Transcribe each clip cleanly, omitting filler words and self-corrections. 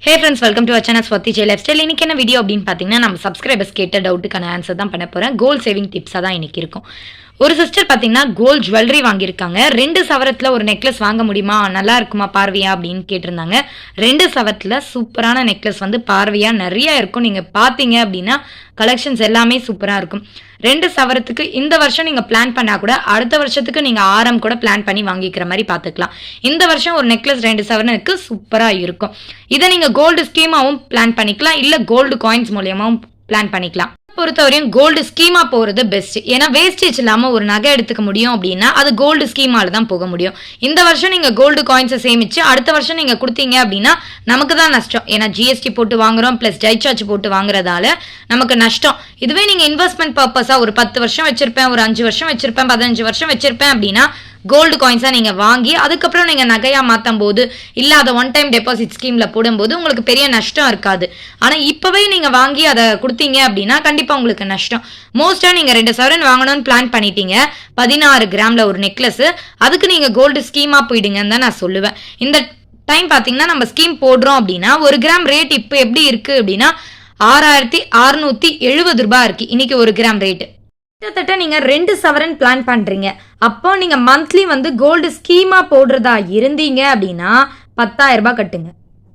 Hey friends, welcome to our channel Swati J Lifestyle. இன்னைக்கு என்ன video அப்படின்னு பார்த்தீங்கன்னா நம்ம சப்ஸ்கிரைபர்ஸ் கேட்ட டவுட்டுக்கான ஆன்சர் தான் பண்ண போகிறேன். கோல்ட் சேவிங் டிப்ஸாக தான் இன்னைக்கு இருக்கும். ஒரு சிஸ்டர் பார்த்தீங்கன்னா கோல்ட் ஜுவல்லரி வாங்கியிருக்காங்க. 2 சவரத்தில் ஒரு நெக்லஸ் வாங்க முடியுமா, நல்லா இருக்குமா பார்வையா அப்படின்னு கேட்டிருந்தாங்க. 2 சவரத்தில் சூப்பரான நெக்லஸ் வந்து பார்வையா நிறைய இருக்கும். நீங்கள் பார்த்தீங்க அப்படின்னா கலெக்ஷன்ஸ் எல்லாமே சூப்பராக இருக்கும். 2 சவரத்துக்கு இந்த வருஷம் நீங்கள் பிளான் பண்ணால் கூட அடுத்த வருஷத்துக்கு நீங்கள் ஆரம் கூட பிளான் பண்ணி வாங்கிக்கிற மாதிரி பார்த்துக்கலாம். இந்த வருஷம் ஒரு நெக்லஸ் 2 சவரனுக்கு சூப்பராக இருக்கும். இதை நீங்கள் கோல்டு ஸ்கீமாவும் பிளான் பண்ணிக்கலாம், இல்லை கோல்டு காயின்ஸ் மூலியமாகவும் பிளான் பண்ணிக்கலாம். பொறுத்தவரையும் கோல்டு ஸ்கீமா போறது பெஸ்ட். ஏன்னா வேஸ்டேஜ் இல்லாம ஒரு நகை எடுத்துக்க முடியும் அப்படின்னா அது கோல்டு ஸ்கீமால தான் போக முடியும். இந்த வருஷம் நீங்க கோல்டு காயின்ஸை சேமிச்சு அடுத்த வருஷம் நீங்க கொடுத்தீங்க அப்படின்னா நமக்கு தான் நஷ்டம். ஏன்னா ஜிஎஸ்டி போட்டு வாங்குறோம், பிளஸ் டை சார்ஜ் போட்டு வாங்குறதால நமக்கு நஷ்டம். இதுவே நீங்க இன்வெஸ்ட்மெண்ட் பர்பஸா ஒரு 10 வருஷம் வச்சிருப்பேன், ஒரு 5 வருஷம் வச்சிருப்பேன், 15 வருஷம் வச்சிருப்பேன் அப்படின்னா கோல்டு காயின்ஸா நீங்க வாங்கி அதுக்கப்புறம் நீங்க நகையா மாற்றும் போது இல்லாத ஒன் டைம் டெபாசிட் ஸ்கீம்ல போடும்போது உங்களுக்கு பெரிய நஷ்டம் இருக்காது. ஆனா இப்பவே நீங்க வாங்கி அதை கொடுத்தீங்க அப்படின்னா கண்டிப்பா உங்களுக்கு நஷ்டம். மோஸ்டா நீங்க 2 சவரன் வாங்கணும்னு பிளான் பண்ணிட்டீங்க, 16 கிராம்ல ஒரு நெக்லஸ், அதுக்கு நீங்க கோல்டு ஸ்கீமா போயிடுங்கன்னு தான் நான் சொல்லுவேன். இந்த டைம் பாத்தீங்கன்னா நம்ம ஸ்கீம் போடுறோம் அப்படின்னா 1 கிராம் ரேட் இப்போ எப்படி இருக்கு அப்படின்னா 6670 ரூபாய் இருக்கு இன்னைக்கு 1 கிராம் ரேட். கிட்டத்தட்ட நீங்க 2 சவரன் பிளான் பண்றீங்க. அப்போ நீங்க மந்த்லி வந்து கோல்டு ஸ்கீமா போடுறதா இருந்தீங்க அப்படின்னா 10,000 ரூபாய் கட்டுங்க.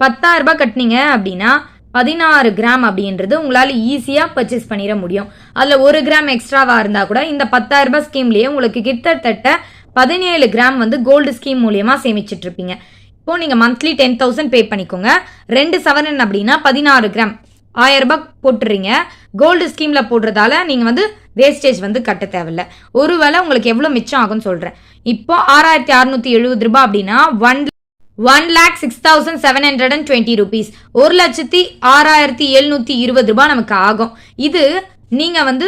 10,000 ரூபாய் கட்டினீங்க அப்படின்னா 16 கிராம் அப்படின்றது உங்களால ஈஸியா பர்ச்சேஸ் பண்ணிட முடியும். அதுல 1 கிராம் எக்ஸ்ட்ராவா இருந்தா கூட இந்த 10,000 ரூபாய் ஸ்கீம்லயே உங்களுக்கு கிட்டத்தட்ட 17 கிராம் வந்து கோல்டு ஸ்கீம் மூலியமா சேமிச்சிட்டு இருப்பீங்க. இப்போ நீங்க மந்த்லி 10,000 பே பண்ணிக்கோங்க. 2 சவரன் அப்படின்னா 16 கிராம் 1000 ரூபாய் போட்டுறீங்க. கோல்டு ஸ்கீம்ல போடுறதால நீங்க வந்து வேஸ்டேஜ் வந்து கட்ட தேவையில்ல. ஒருவேளை உங்களுக்கு எவ்வளவு மிச்சம் ஆகும்னு சொல்றேன். இப்போ 6670 ரூபாய் அப்படின்னா 1,06,720 rupees, 1,06,720 ரூபாய் நமக்கு ஆகும். இது நீங்க வந்து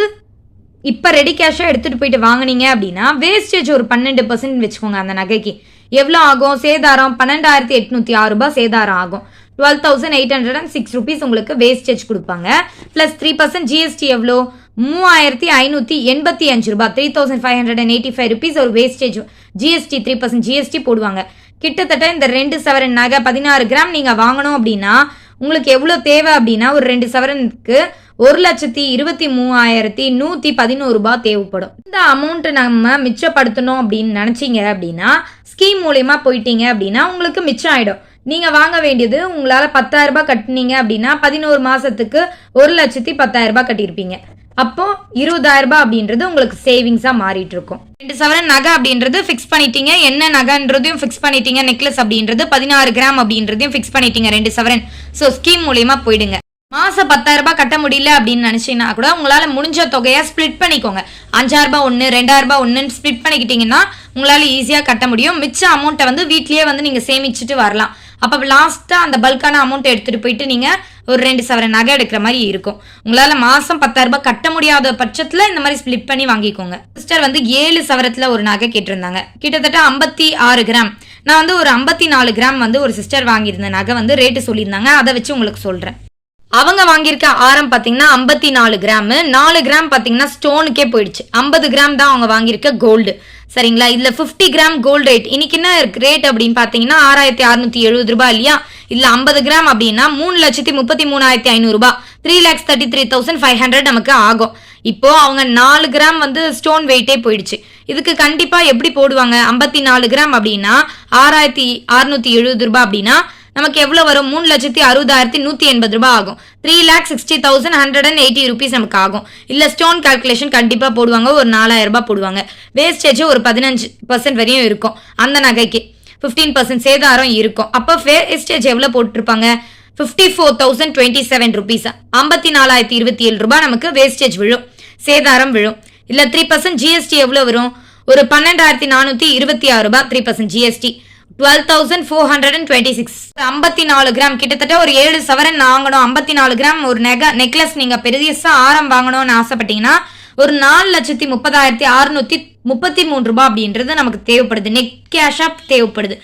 இப்ப ரெடி கேஷா எடுத்துட்டு போயிட்டு வாங்கினீங்க அப்படின்னா வேஸ்டேஜ் ஒரு 12% வச்சுக்கோங்க. அந்த நகைக்கு எவ்வளவு ஆகும்? சேதாரம் 12,806 ரூபாய் சேதாரம் ஆகும். 12,806 rupees உங்களுக்கு வேஸ்டேஜ் கொடுப்பாங்க. பிளஸ் 3% ஜிஎஸ்டி எவ்வளோ? 3,585 ரூபாய், 3,585 rupees ஒரு வேஸ்டேஜ். ஜிஎஸ்டி 3% ஜிஎஸ்டி போடுவாங்க. கிட்டத்தட்ட இந்த 2 சவரன் நகை 16 கிராம் நீங்க வாங்கணும் அப்படின்னா உங்களுக்கு எவ்வளவு தேவை அப்படின்னா ஒரு 2 சவரனுக்கு 1,23,111 ரூபாய் தேவைப்படும். இந்த அமௌண்ட் நம்ம மிச்சப்படுத்தணும் அப்படின்னு நினைச்சீங்க அப்படின்னா ஸ்கீம் மூலியமா போயிட்டீங்க அப்படின்னா உங்களுக்கு மிச்சம் ஆயிடும். நீங்க வாங்க வேண்டியது உங்களால 10,000 ரூபாய் கட்டினீங்க அப்படின்னா 11 மாசத்துக்கு 1,10,000 ரூபாய் கட்டியிருப்பீங்க. அப்போ 20,000 ரூபாய் அப்படின்றது உங்களுக்கு சேவிங்ஸா மாறிட்டு இருக்கும். 2 சவரன் நகை அப்படின்றது ஃபிக்ஸ் பண்ணிட்டீங்க, என்ன நகைன்றதையும் ஃபிக்ஸ் பண்ணிட்டீங்க, நெக்லஸ் அப்படின்றது 16 கிராம் அப்படின்றதையும் ஃபிக்ஸ் பண்ணிட்டீங்க 2 சவரன். ஸோ ஸ்கீம் மூலியமா போயிடுங்க. மாசம் 10,000 ரூபாய் கட்ட முடியல அப்படின்னு நினைச்சீங்கன்னா கூட உங்களால முடிஞ்ச தொகையா ஸ்பிளிட் பண்ணிக்கோங்க. 5,000 ரூபாய் ஒன்று, 2,000 ரூபாய் ஒன்றுன்னு ஸ்பிளிட் பண்ணிக்கிட்டீங்கன்னா உங்களால ஈஸியா கட்ட முடியும். மிச்ச அமௌண்ட்டை வந்து வீட்லயே வந்து நீங்க சேமிச்சுட்டு வரலாம். அப்ப லாஸ்டா அந்த பல்கான அமௌண்ட் எடுத்துட்டு போயிட்டு நீங்க ஒரு 2 சவரன் நகை எடுக்கிற மாதிரி இருக்கும். உங்களால மாசம் 10,000 ரூபாய் கட்ட முடியாத பட்சத்துல இந்த மாதிரி ஸ்பிளிட் பண்ணி வாங்கிக்கோங்க. சிஸ்டர் வந்து 7 சவரத்துல ஒரு நகை கேட்டிருந்தாங்க, கிட்டத்தட்ட 56 கிராம். நான் வந்து ஒரு 54 கிராம் வந்து ஒரு சிஸ்டர் வாங்கியிருந்த நகை வந்து ரேட்டு சொல்லியிருந்தாங்க, அதை வச்சு உங்களுக்கு சொல்றேன். அவங்க வாங்கியிருக்க ஆரம் பாத்தீங்கன்னா 54 கிராம், 4 கிராம் பாத்தீங்கன்னா ஸ்டோனுக்கே போயிடுச்சு. 50 கிராம் தான் அவங்க வாங்கியிருக்க கோல்டு. சரிங்களா? இதுல 50 கிராம் கோல்டு ரேட் இன்னைக்கு என்ன ரேட் அப்படின்னு பாத்தீங்கன்னா 6,670 ரூபாய் இல்லையா? இல்ல 50 கிராம் அப்படின்னா 3,33,500 ரூபாய், 3,33,500 நமக்கு ஆகும். இப்போ அவங்க 4 கிராம் வந்து ஸ்டோன் வெயிட்டே போயிடுச்சு. இதுக்கு கண்டிப்பா எப்படி போடுவாங்க? 54 கிராம் அப்படின்னா 6,670 ரூபாய் அப்படின்னா நமக்கு எவ்வளவு வரும்? 3,60,180 ரூபாய் ஆகும். 3,60,180 rupees நமக்கு ஆகும். இல்ல ஸ்டோன் கால்குலேஷன் கண்டிப்பா போடுவாங்க, ஒரு 4,000 ரூபாய் போடுவாங்க. வேஸ்டேஜ் ஒரு 15% வரையும் இருக்கும். அந்த நகைக்கு 15% சேதாரம் இருக்கும். அப்ப வேஸ்டேஜ் எவ்வளவு போட்டிருப்பாங்க? 54,027 rupees, 54,027 ரூபாய் நமக்கு வேஸ்டேஜ் விழும், சேதாரம் விழும். இல்ல 3% ஜிஎஸ்டி எவ்வளவு வரும்? ஒரு 12,426 ரூபாய், 3% ஜிஎஸ்டி 12,426. 54 கிராம் கிட்டத்தட்ட ஒரு 7 சவரன் வாங்கணும். 54 கிராம் ஒரு நெக்லஸ் நீங்க பெருசா ஆரம் வாங்கணும்னு ஆசைப்பட்டீங்கன்னா ஒரு 4,30,633 ரூபாய் அப்படின்றது நமக்கு தேவைப்படுது, நெட் கேஷா தேவைப்படுது.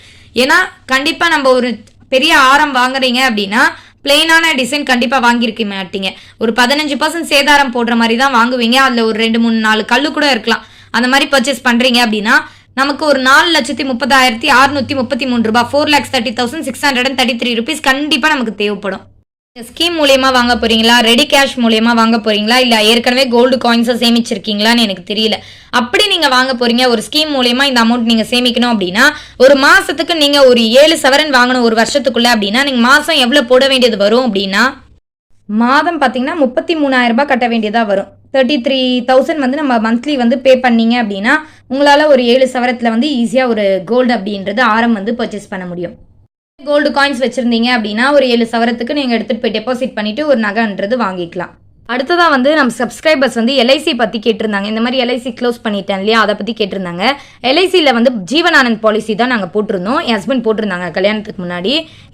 ஏன்னா கண்டிப்பா நம்ம ஒரு பெரிய ஆரம் வாங்குறீங்க அப்படின்னா பிளெயினான டிசைன் கண்டிப்பா வாங்கியிருக்க மாட்டீங்க. ஒரு 15% சேதாரம் போடுற மாதிரி தான் வாங்குவீங்க. அதுல ஒரு 2, 3, 4 கல்லு கூட இருக்கலாம். அந்த மாதிரி பர்ச்சேஸ் பண்றீங்க அப்படின்னா நமக்கு ஒரு 4,30,633 ரூபாய் 4,30,633 rupees கண்டிப்பா நமக்கு தேவைப்படும். ஸ்கீம் மூலியமா வாங்க போறீங்களா, ரெடி கேஷ் மூலியமா வாங்க போறீங்களா, இல்ல ஏற்கனவே கோல்டு காயின்ஸை சேமிச்சிருக்கீங்களான்னு எனக்கு தெரியல. அப்படி நீங்க வாங்க போறீங்க, ஒரு ஸ்கீம் மூலியமா இந்த அமௌண்ட் நீங்க சேமிக்கணும் அப்படின்னா, ஒரு மாசத்துக்கு நீங்க ஒரு 7 சவரன் வாங்கணும் ஒரு வருஷத்துக்குள்ள அப்படின்னா, நீங்க மாசம் எவ்வளவு போட வேண்டியது வரும் அப்படின்னா, மாதம் பார்த்தீங்கன்னா 33,000 ரூபாய் கட்ட வேண்டியதா வரும். 33,000 வந்து நம்ம மந்த்லி வந்து பே பண்ணீங்க அப்படின்னா, உங்களால ஒரு 7 சவரத்துல வந்து ஈஸியா ஒரு கோல்டு அப்படின்றது ஆரம் வந்து பர்ச்சேஸ் பண்ண முடியும். கோல்டு காயின்ஸ் வச்சிருந்தீங்க அப்படின்னா ஒரு 7 சவரத்துக்கு நீங்க எடுத்துட்டு போய் டெபாசிட் பண்ணிட்டு ஒரு நகைன்றது வாங்கிக்கலாம். அடுத்ததா வந்து நம்ம சப்ஸ்கிரைபர்ஸ் வந்து எல்ஐசி பத்தி கேட்டிருந்தாங்க. இந்த மாதிரி எல்ஐசி க்ளோஸ் பண்ணிட்டேன் இல்லையா, அதை பத்தி கேட்டிருந்தாங்க. எல்ஐசியில் வந்து ஜீவனானந்த் பாலிசி தான் நாங்கள் போட்டிருந்தோம். என் ஹஸ்பண்ட் போட்டிருந்தாங்க கல்யாணத்துக்கு முன்னாடி.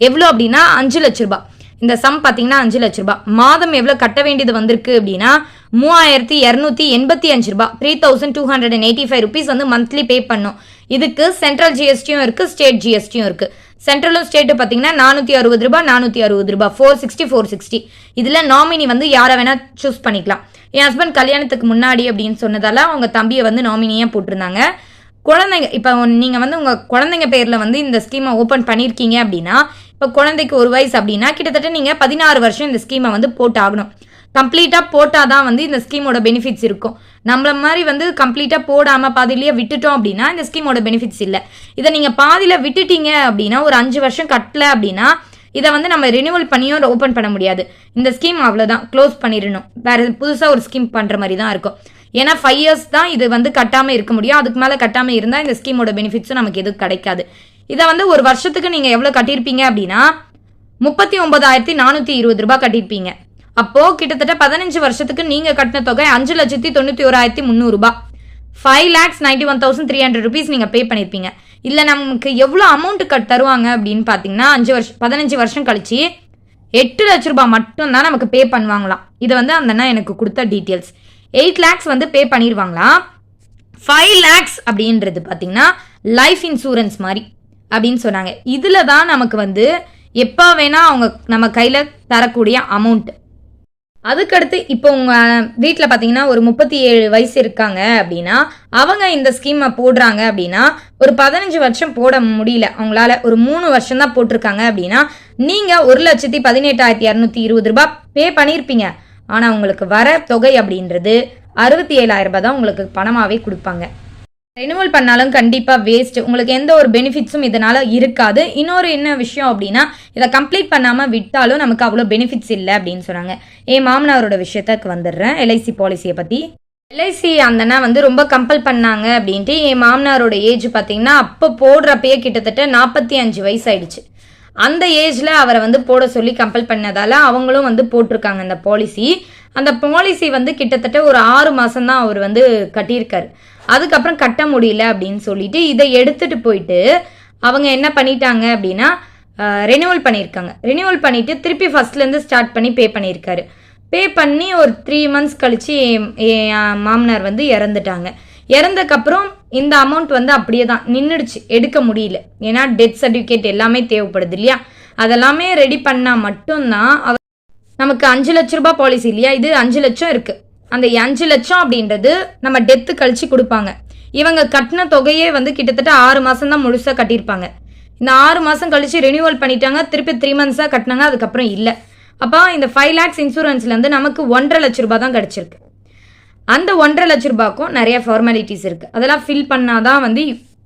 எவ்வளோ அப்படின்னா 5 லட்ச ரூபாய். இந்த சம் பார்த்தீங்கன்னா 5 லட்ச ரூபாய். மாதம் எவ்வளோ கட்ட வேண்டியது வந்திருக்கு அப்படின்னா 3,285 ரூபாய் 3,285 rupees வந்து மந்த்லி பே பண்ணும். இதுக்கு சென்ட்ரல் ஜிஎஸ்டியும் இருக்கு, ஸ்டேட் ஜிஎஸ்டியும் இருக்கு. சென்ட்ரலும் ஸ்டேட்டு பார்த்தீங்கன்னா 460 ரூபாய் 460 ரூபாய் 460. இதில் நாமினி வந்து யாரை வேணா சூஸ் பண்ணிக்கலாம். என் ஹஸ்பண்ட் கல்யாணத்துக்கு முன்னாடி அப்படின்னு சொன்னதால அவங்க தம்பியை வந்து நாமினியாக போட்டிருந்தாங்க. குழந்தைங்க இப்போ நீங்கள் வந்து உங்கள் குழந்தைங்க பேரில் வந்து இந்த ஸ்கீமை ஓப்பன் பண்ணியிருக்கீங்க அப்படின்னா, இப்போ குழந்தைக்கு 1 வயசு அப்படின்னா கிட்டத்தட்ட நீங்கள் 16 வருஷம் இந்த ஸ்கீமை வந்து போட்டாகணும். கம்ப்ளீட்டாக போட்டால் தான் வந்து இந்த ஸ்கீமோட பெனிஃபிட்ஸ் இருக்கும். நம்மள மாதிரி வந்து கம்ப்ளீட்டாக போடாமல் பாதியிலேயே விட்டுட்டோம் அப்படின்னா இந்த ஸ்கீமோட பெனிஃபிட்ஸ் இல்லை. இதை நீங்கள் பாதியில் விட்டுட்டீங்க அப்படின்னா ஒரு 5 வருஷம் கட்டலை அப்படின்னா இதை வந்து நம்ம ரினியூவல் பண்ணியும் ஓப்பன் பண்ண முடியாது. இந்த ஸ்கீம் அவ்வளோதான், க்ளோஸ் பண்ணிடணும். வேறு புதுசாக ஒரு ஸ்கீம் பண்ணுற மாதிரி தான் இருக்கும். ஏன்னா 5 years தான் இது வந்து கட்டாமல் இருக்க முடியும். அதுக்கு மேலே கட்டாமல் இருந்தால் இந்த ஸ்கீமோட பெனிஃபிட்ஸும் நமக்கு எதுவும் கிடைக்காது. இதை வந்து ஒரு வருஷத்துக்கு நீங்கள் எவ்வளோ கட்டியிருப்பீங்க அப்படின்னா 39,420 ரூபாய் கட்டியிருப்பீங்க. அப்போது கிட்டத்தட்ட 15 வருஷத்துக்கு நீங்கள் கட்டின தொகை 5,91,300 ரூபாய் 5,91,300 rupees நீங்கள் பே பண்ணியிருப்பீங்க. இல்லை நமக்கு எவ்வளோ அமௌண்ட் தருவாங்க அப்படின்னு பார்த்தீங்கன்னா 15 வருஷம் கழிச்சு 8 லட்ச ரூபாய் மட்டும்தான் நமக்கு பே பண்ணுவாங்களாம். இது வந்து அந்த அண்ணா எனக்கு கொடுத்த டீட்டெயில்ஸ். 8 lakhs வந்து பே பண்ணிடுவாங்களாம். 5 lakhs அப்படின்றது பார்த்தீங்கன்னா லைஃப் இன்சூரன்ஸ் மாதிரி அப்படின்னு சொன்னாங்க. இதில் தான் நமக்கு வந்து எப்போ வேணால் அவங்க நம்ம கையில் தரக்கூடிய அமௌண்ட். அதுக்கடுத்து இப்போ உங்கள் வீட்டில் பார்த்தீங்கன்னா ஒரு 37 வயசு இருக்காங்க அப்படின்னா அவங்க இந்த ஸ்கீமை போடுறாங்க அப்படின்னா ஒரு 15 வருஷம் போட முடியல, அவங்களால ஒரு 3 வருஷம் தான் போட்டிருக்காங்க அப்படின்னா நீங்கள் 1,18,220 ரூபாய் பே பண்ணியிருப்பீங்க. ஆனால் உங்களுக்கு வர தொகை அப்படின்றது 67,000 ரூபாய் தான் உங்களுக்கு பணமாகவே கொடுப்பாங்க. ரினியூவல் பண்ணாலும் கண்டிப்பாக வேஸ்ட், உங்களுக்கு எந்த ஒரு பெனிஃபிட்ஸும் இதனால் இருக்காது. இன்னொரு என்ன விஷயம் அப்படின்னா இதை கம்ப்ளீட் பண்ணாமல் விட்டாலும் நமக்கு அவ்வளோ பெனிஃபிட்ஸ் இல்லை அப்படின்னு சொன்னாங்க. என் மாமனாரோட விஷயத்துக்கு வந்துடுறேன். எல்ஐசி பாலிசியை பற்றி. எல்ஐசி அந்தனா வந்து ரொம்ப கம்பல் பண்ணாங்க அப்படின்ட்டு என் மாமனாரோட ஏஜ் பார்த்தீங்கன்னா அப்போ போடுறப்பயே கிட்டத்தட்ட 45 வயசு ஆயிடுச்சு. அந்த ஏஜில் அவரை வந்து போட சொல்லி கம்பல் பண்ணதால் அவங்களும் வந்து போட்டிருக்காங்க அந்த பாலிசி. அந்த பாலிசி வந்து கிட்டத்தட்ட ஒரு 6 மாதம் தான் அவர் வந்து கட்டியிருக்காரு. அதுக்கப்புறம் கட்ட முடியல அப்படின்னு சொல்லிட்டு இதை எடுத்துகிட்டு போயிட்டு அவங்க என்ன பண்ணிட்டாங்க அப்படின்னா ரெனியூவல் பண்ணியிருக்காங்க. ரெனியூவல் பண்ணிவிட்டு திருப்பி ஃபஸ்ட்லேருந்து ஸ்டார்ட் பண்ணி பே பண்ணியிருக்காரு. பே பண்ணி ஒரு 3 months கழித்து என் மாமனார் வந்து இறந்துட்டாங்க. இறந்தக்கப்புறம் இந்த அமௌண்ட் வந்து அப்படியே தான் நின்றுடுச்சு, எடுக்க முடியல. ஏன்னா டெத் சர்டிஃபிகேட் எல்லாமே தேவைப்படுது இல்லையா, அதெல்லாமே ரெடி பண்ணால் மட்டும்தான் அவர் நமக்கு 5 லட்ச ரூபாய் பாலிசி இல்லையா, இது 5 லட்சம் இருக்குது. அந்த 5 லட்சம் அப்படின்றது நம்ம டெத்து கழிச்சு கொடுப்பாங்க. இவங்க கட்டின தொகையே வந்து கிட்டத்தட்ட 6 மாதம் தான் முழுசாக கட்டியிருப்பாங்க. இந்த 6 மாதம் கழிச்சு ரெனியூவல் பண்ணிட்டாங்க, திருப்பி 3 months கட்டினாங்க, அதுக்கப்புறம் இல்லை. அப்போ இந்த 5 lakhs இன்சூரன்ஸ்லேருந்து நமக்கு 1.5 லட்ச ரூபாய் தான் கிடச்சிருக்கு. அந்த 1.5 லட்ச ரூபாய்க்கும் நிறைய ஃபார்மாலிட்டிஸ் இருக்குது, அதெல்லாம் ஃபில் பண்ணாதான் வந்து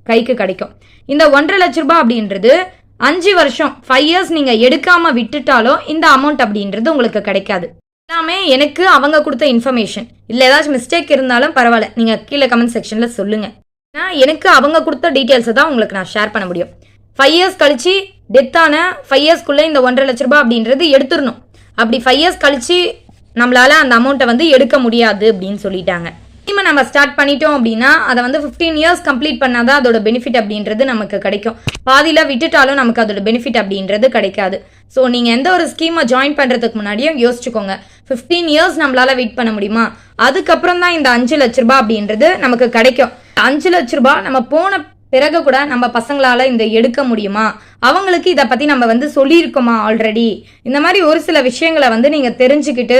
கைக்கு கிடைக்கும். இந்த 1.5 லட்ச ரூபாய் அப்படின்றது 5 வருஷம் 5 years நீங்கள் எடுக்காமல் விட்டுட்டாலும் இந்த அமௌண்ட் அப்படின்றது உங்களுக்கு கிடைக்காது. எல்லாமே எனக்கு அவங்க கொடுத்த இன்ஃபர்மேஷன். இல்லை ஏதாச்சும் மிஸ்டேக் இருந்தாலும் பரவாயில்ல, நீங்கள் கீழே கமெண்ட் செக்ஷனில் சொல்லுங்கள். நான் எனக்கு அவங்க கொடுத்த டீட்டெயில்ஸை தான் உங்களுக்கு நான் ஷேர் பண்ண முடியும். 5 years கழிச்சு டெத்தான 5 yearsக்குள்ளே இந்த 1.5 லட்ச ரூபாய் அப்படின்றது எடுத்துடணும். அப்படி 5 years கழிச்சு நம்மளால அந்த அமௌண்ட்டை வந்து எடுக்க முடியாது அப்படின்னு சொல்லிட்டாங்க. ஸ்கீமை நம்ம ஸ்டார்ட் பண்ணிட்டோம் அப்படின்னா அதை வந்து 15 years கம்ப்ளீட் பண்ணாதான் அதோட பெனிஃபிட் அப்படின்றது நமக்கு கிடைக்கும். பாதியில் விட்டுட்டாலும் நமக்கு அதோட பெனிஃபிட் அப்படின்றது கிடைக்காது. ஸோ நீங்கள் எந்த ஒரு ஸ்கீமை ஜாயின் பண்ணுறதுக்கு முன்னாடியும் யோசிச்சுக்கோங்க, 15 years நம்மளால வெயிட் பண்ண முடியுமா, அதுக்கப்புறம் தான் இந்த 5 லட்ச ரூபாய் அப்படின்றது நமக்கு கிடைக்கும். 5 லட்ச ரூபாய் நம்ம போன பிறகு கூட நம்ம பசங்களால இந்த எடுக்க முடியுமா, அவங்களுக்கு இதை பற்றி நம்ம வந்து சொல்லியிருக்கோமா ஆல்ரெடி, இந்த மாதிரி ஒரு சில விஷயங்களை வந்து நீங்கள் தெரிஞ்சுக்கிட்டு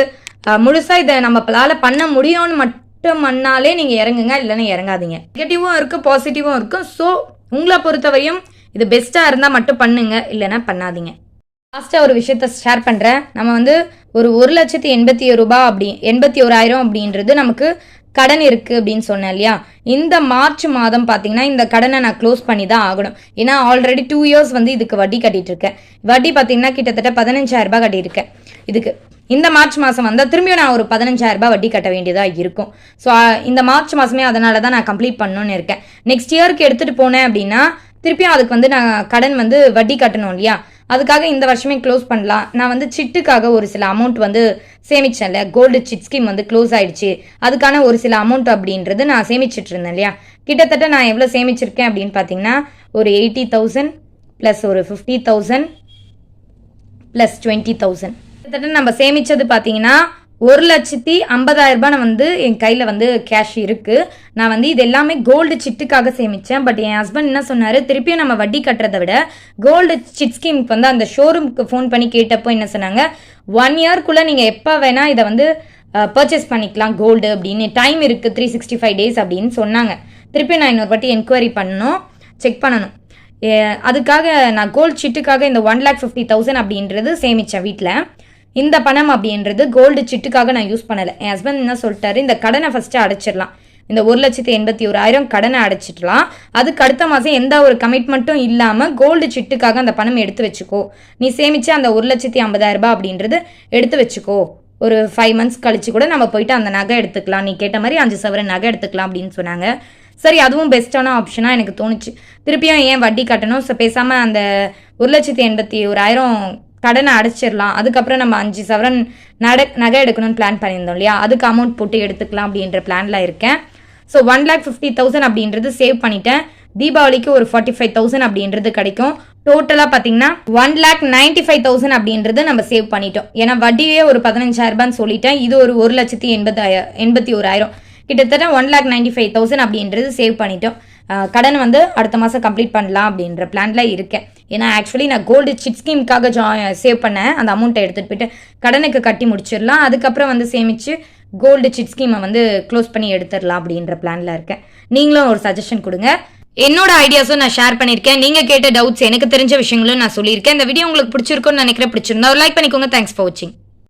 முழுசாக இதை நம்மளால பண்ண முடியும்னு பண்ணாலே நீங்கள் இறங்குங்க, இல்லைன்னா இறங்காதீங்க. நெகட்டிவும் இருக்குது, பாசிட்டிவும் இருக்குது. ஸோ உங்களை பொறுத்தவரையும் இது பெஸ்ட்டாக இருந்தால் மட்டும் பண்ணுங்க, இல்லைன்னா பண்ணாதீங்க. லாஸ்ட்டாக ஒரு விஷயத்த ஷேர் பண்ணுறேன். நம்ம வந்து ஒரு 1,87,000 அப்படின்றது நமக்கு கடன் இருக்குது அப்படின்னு சொன்னேன் இல்லையா. இந்த மார்ச் மாதம் பார்த்தீங்கன்னா இந்த கடனை நான் க்ளோஸ் பண்ணி தான் ஆகணும். ஏன்னா ஆல்ரெடி 2 இயர்ஸ் வந்து இதுக்கு வட்டி கட்டிட்டு இருக்கேன். வட்டி பார்த்தீங்கன்னா கிட்டத்தட்ட 15,000 கட்டியிருக்கேன். இதுக்கு இந்த மார்ச் மாதம் வந்தால் திரும்பியும் நான் ஒரு 15,000 வட்டி கட்ட வேண்டியதாக இருக்கும். ஸோ இந்த மார்ச் மாதமே அதனால தான் நான் கம்ப்ளீட் பண்ணணும்னு இருக்கேன். நெக்ஸ்ட் இயருக்கு எடுத்துகிட்டு போனேன் அப்படின்னா திருப்பியும் அதுக்கு வந்து நான் கடன் வந்து வட்டி கட்டணும் இல்லையா. அதுக்காக இந்த வருஷமே க்ளோஸ் பண்ணலாம். நான் வந்து சிட்டுக்காக ஒரு சில அமௌண்ட் வந்து சேமிச்சேன்ல, கோல்டு சிட் ஸ்கீம் வந்து க்ளோஸ் ஆயிடுச்சு, அதுக்கான ஒரு சில அமௌண்ட் அப்படின்றது நான் சேமிச்சிட்டு இருந்தேன் இல்லையா. கிட்டத்தட்ட நான் எவ்வளோ சேமிச்சிருக்கேன் அப்படின்னு பார்த்தீங்கன்னா ஒரு 80,000 ப்ளஸ் ஒரு 50,000 ப்ளஸ் 20,000 கிட்டத்தட்ட நம்ம சேமிச்சது பார்த்தீங்கன்னா 1,50,000 நான் வந்து என் கையில் வந்து கேஷ் இருக்குது. நான் வந்து இது எல்லாமே கோல்டு சிட்டுக்காக சேமித்தேன். பட் என் ஹஸ்பண்ட் என்ன சொன்னார், திருப்பியும் நம்ம வட்டி கட்டுறதை விட கோல்டு சிட் ஸ்கீமுக்கு வந்து அந்த ஷோரூமுக்கு ஃபோன் பண்ணி கேட்டப்போ என்ன சொன்னாங்க, 1 இயர்க்குள்ளே நீங்கள் எப்போ வேணால் இதை வந்து பர்ச்சேஸ் பண்ணிக்கலாம் கோல்டு அப்படின்னு, டைம் இருக்குது 365 டேஸ் அப்படின்னு சொன்னாங்க. திருப்பியும் நான் இன்னொரு வாட்டி என்கொயரி பண்ணணும், செக் பண்ணணும். அதுக்காக நான் கோல்டு சிட்டுக்காக இந்த 1,50,000 அப்படின்றது சேமித்தேன் வீட்டில். இந்த பணம் அப்படின்றது கோல்டு சிட்டுக்காக நான் யூஸ் பண்ணலை. என் ஹஸ்பண்ட் என்ன சொல்லிட்டாரு, இந்த கடனை ஃபஸ்ட்டு அடைச்சிடலாம், இந்த 1,81,000 கடனை அடைச்சிடலாம், அதுக்கு அடுத்த மாதம் எந்த ஒரு கமிட்மெண்ட்டும் இல்லாமல் கோல்டு சிட்டுக்காக அந்த பணம் எடுத்து வச்சுக்கோ, நீ சேமிச்சு அந்த 1,50,000 அப்படின்றது எடுத்து வச்சுக்கோ, ஒரு 5 மந்த்ஸ் கழிச்சு கூட நம்ம போயிட்டு அந்த நகை எடுத்துக்கலாம், நீ கேட்ட மாதிரி 5 சவரன் நகை எடுத்துக்கலாம் அப்படின்னு சொன்னாங்க. சரி, அதுவும் பெஸ்ட்டான ஆப்ஷனாக எனக்கு தோணுச்சு. திருப்பியும் ஏன் வட்டி கட்டணும், ஸோ பேசாமல் அந்த 1,81,000 கடனை அடைச்சிடலாம், அதுக்கப்புறம் நம்ம 5 சவரன் நகை எடுக்கணும்னு பிளான் பண்ணியிருந்தோம் இல்லையா, அதுக்கு அமௌண்ட் போட்டு எடுத்துக்கலாம் அப்படின்ற பிளானில் இருக்கேன். ஸோ 1,50,000 அப்படின்றது சேவ் பண்ணிட்டேன். தீபாவளிக்கு ஒரு 45,000 அப்படின்றது கிடைக்கும். டோட்டலாக பார்த்தீங்கன்னா 1,95,000 அப்படின்றது நம்ம சேவ் பண்ணிட்டோம். ஏன்னா வட்டியே ஒரு 15,000 சொல்லிட்டேன், இது ஒரு 1,81,000 கிட்டத்தட்ட 1,95,000 அப்படின்றது சேவ் பண்ணிட்டோம். கடன் வந்து அடுத்த மாதம் கம்ப்ளீட் பண்ணலாம் அப்படின்ற பிளானில் இருக்கேன். ஏன்னா ஆக்சுவலி நான் கோல்டு சிட் ஸ்கீமுக்காக சேவ் பண்ணேன், அந்த அமௌண்ட்டை எடுத்துகிட்டு போயிட்டு கடனுக்கு கட்டி முடிச்சிடலாம், அதுக்கப்புறம் வந்து சேமித்து கோல்டு சிட் ஸ்கீமை வந்து க்ளோஸ் பண்ணி எடுத்துடலாம் அப்படின்ற பிளானில் இருக்கேன். நீங்களும் ஒரு சஜஷன் கொடுங்க. என்னோட ஐடியாஸும் நான் ஷேர் பண்ணியிருக்கேன், நீங்கள் கேட்ட டவுட்ஸ் எனக்கு தெரிஞ்ச விஷயங்களும் நான் சொல்லியிருக்கேன். இந்த வீடியோ உங்களுக்கு பிடிச்சிருக்குன்னு நினைக்கிறேன். பிடிச்சிருந்தா ஒரு லைக் பண்ணிக்கோங்க. தேங்க்ஸ் ஃபார் வாட்சிங்.